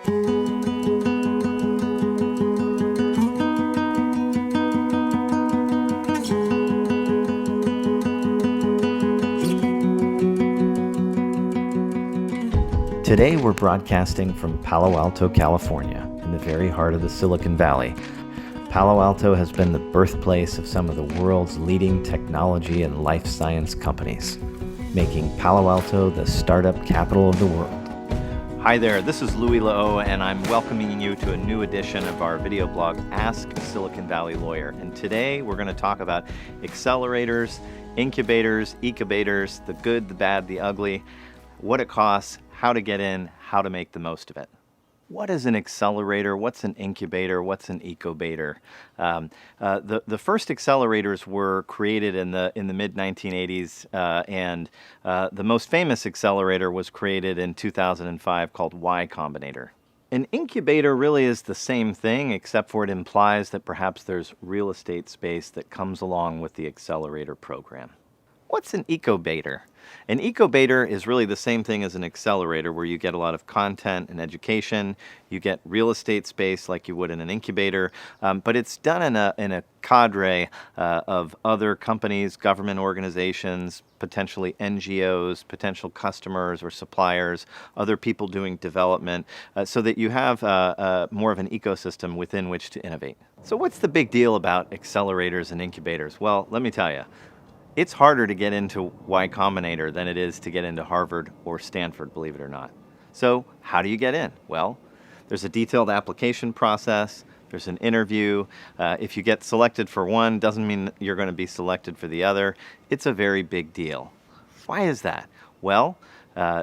Today we're broadcasting from Palo Alto, California, in the very heart of the Silicon Valley. Palo Alto has been the birthplace of some of the world's leading technology and life science companies, making Palo Alto the startup capital of the world. Hi there, this is Louis Lehot, and I'm welcoming you to a new edition of our video blog, AskASiliconValleyLawyer. And today we're going to talk about accelerators, incubators, ecobaters, the good, the bad, the ugly, what it costs, how to get in, how to make the most of it. What is an accelerator? What's an incubator? What's an ecobater? The first accelerators were created in the mid-1980s, and the most famous accelerator was created in 2005 called Y Combinator. An incubator really is the same thing, except for it implies that perhaps there's real estate space that comes along with the accelerator program. What's an ecobater? An ecobater is really the same thing as an accelerator, where you get a lot of content and education. You get real estate space like you would in an incubator, but it's done in a cadre of other companies, government organizations, potentially NGOs, potential customers or suppliers, other people doing development, so that you have more of an ecosystem within which to innovate. So what's the big deal about accelerators and incubators? Well, let me tell you. It's harder to get into Y Combinator than it is to get into Harvard or Stanford, believe it or not. So how do you get in? Well, there's a detailed application process. There's an interview. If you get selected for one, doesn't mean you're going to be selected for the other. It's a very big deal. Why is that? Well,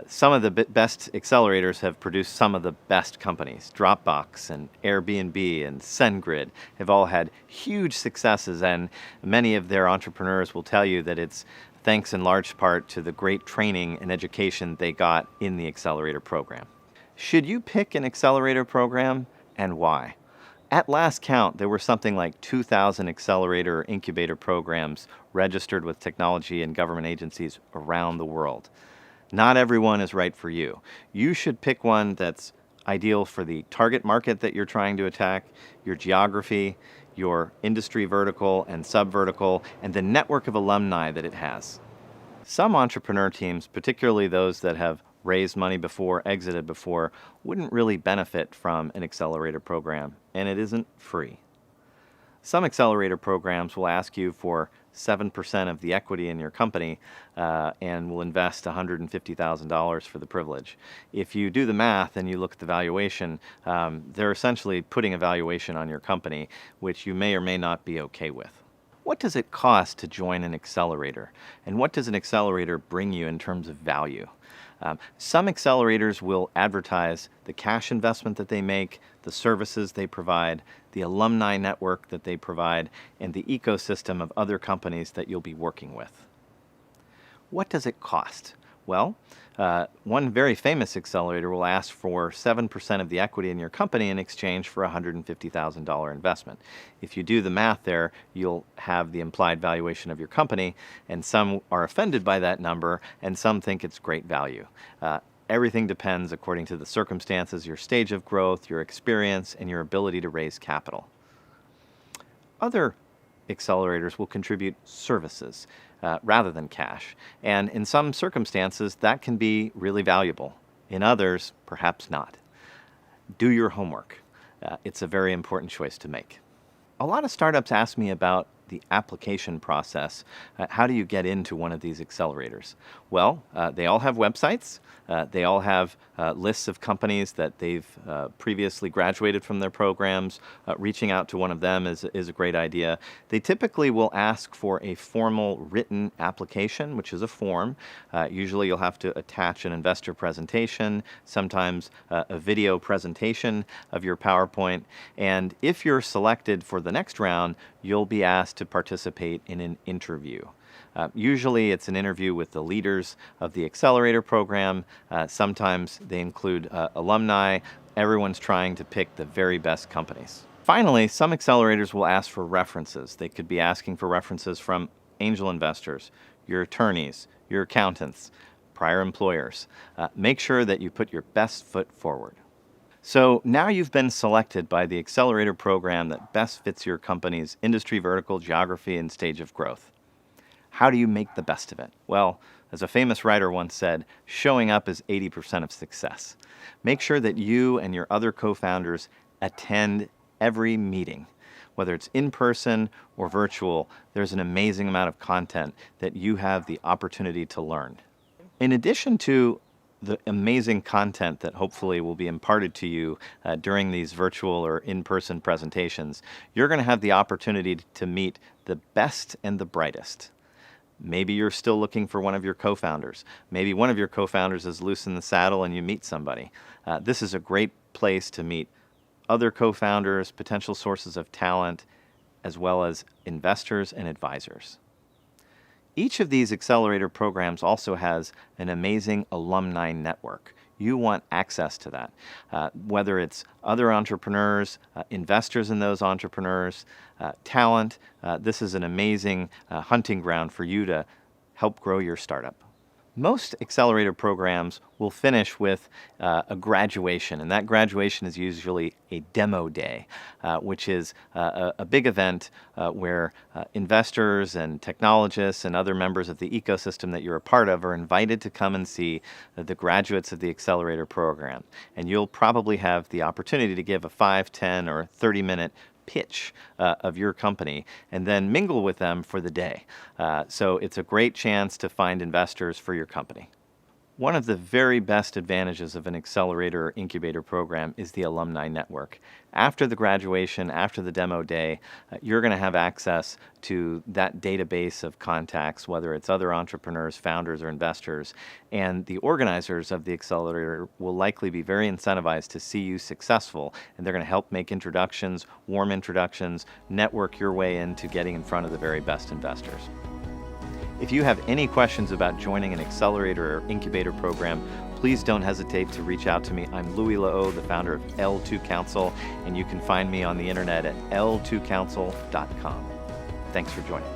some of the best accelerators have produced some of the best companies. Dropbox and Airbnb and SendGrid have all had huge successes, and many of their entrepreneurs will tell you that it's thanks in large part to the great training and education they got in the accelerator program. Should you pick an accelerator program, and why? At last count, there were something like 2,000 accelerator or incubator programs registered with technology and government agencies around the world. Not everyone is right for you. You should pick one that's ideal for the target market that you're trying to attack, your geography, your industry vertical and sub-vertical, and the network of alumni that it has. Some entrepreneur teams, particularly those that have raised money before, exited before, wouldn't really benefit from an accelerator program, and it isn't free. Some accelerator programs will ask you for 7% of the equity in your company and will invest $150,000 for the privilege. If you do the math and you look at the valuation, they're essentially putting a valuation on your company, which you may or may not be okay with. What does it cost to join an accelerator? And what does an accelerator bring you in terms of value? Some accelerators will advertise the cash investment that they make, the services they provide, the alumni network that they provide, and the ecosystem of other companies that you'll be working with. What does it cost? Well, one very famous accelerator will ask for 7% of the equity in your company in exchange for a $150,000 investment. If you do the math there, you'll have the implied valuation of your company, and some are offended by that number, and some think it's great value. Everything depends according to the circumstances, your stage of growth, your experience, and your ability to raise capital. Other accelerators will contribute services rather than cash. And in some circumstances, that can be really valuable. In others, perhaps not. Do your homework. It's a very important choice to make. A lot of startups ask me about the application process. How do you get into one of these accelerators? Well, they all have websites. They all have lists of companies that they've previously graduated from their programs. Reaching out to one of them is a great idea. They typically will ask for a formal written application, which is a form. Usually you'll have to attach an investor presentation, sometimes a video presentation of your PowerPoint. And if you're selected for the next round, you'll be asked to participate in an interview. Usually it's an interview with the leaders of the accelerator program. Sometimes they include alumni. Everyone's trying to pick the very best companies. Finally, some accelerators will ask for references. They could be asking for references from angel investors, your attorneys, your accountants, prior employers. Make sure that you put your best foot forward. So now you've been selected by the accelerator program that best fits your company's industry vertical, geography, and stage of growth. How do you make the best of it? Well, as a famous writer once said, showing up is 80% of success. Make sure that you and your other co-founders attend every meeting. Whether it's in person or virtual, there's an amazing amount of content that you have the opportunity to learn. In addition to the amazing content that hopefully will be imparted to you during these virtual or in-person presentations, you're going to have the opportunity to meet the best and the brightest. Maybe you're still looking for one of your co-founders. Maybe one of your co-founders is loose in the saddle and you meet somebody. This is a great place to meet other co-founders, potential sources of talent, as well as investors and advisors. Each of these accelerator programs also has an amazing alumni network. You want access to that, whether it's other entrepreneurs, investors in those entrepreneurs, talent. This is an amazing hunting ground for you to help grow your startup. Most accelerator programs will finish with a graduation, and that graduation is usually a demo day, which is a big event where investors and technologists and other members of the ecosystem that you're a part of are invited to come and see the graduates of the accelerator program. And you'll probably have the opportunity to give a 5, 10, or 30-minute pitch of your company and then mingle with them for the day. So it's a great chance to find investors for your company. One of the very best advantages of an accelerator or incubator program is the alumni network. After the graduation, after the demo day, you're going to have access to that database of contacts, whether it's other entrepreneurs, founders, or investors, and the organizers of the accelerator will likely be very incentivized to see you successful, and they're going to help make introductions, warm introductions, network your way into getting in front of the very best investors. If you have any questions about joining an accelerator or incubator program, please don't hesitate to reach out to me. I'm Louis Lehot, the founder of L2 Counsel, and you can find me on the internet at L2Counsel.com. Thanks for joining.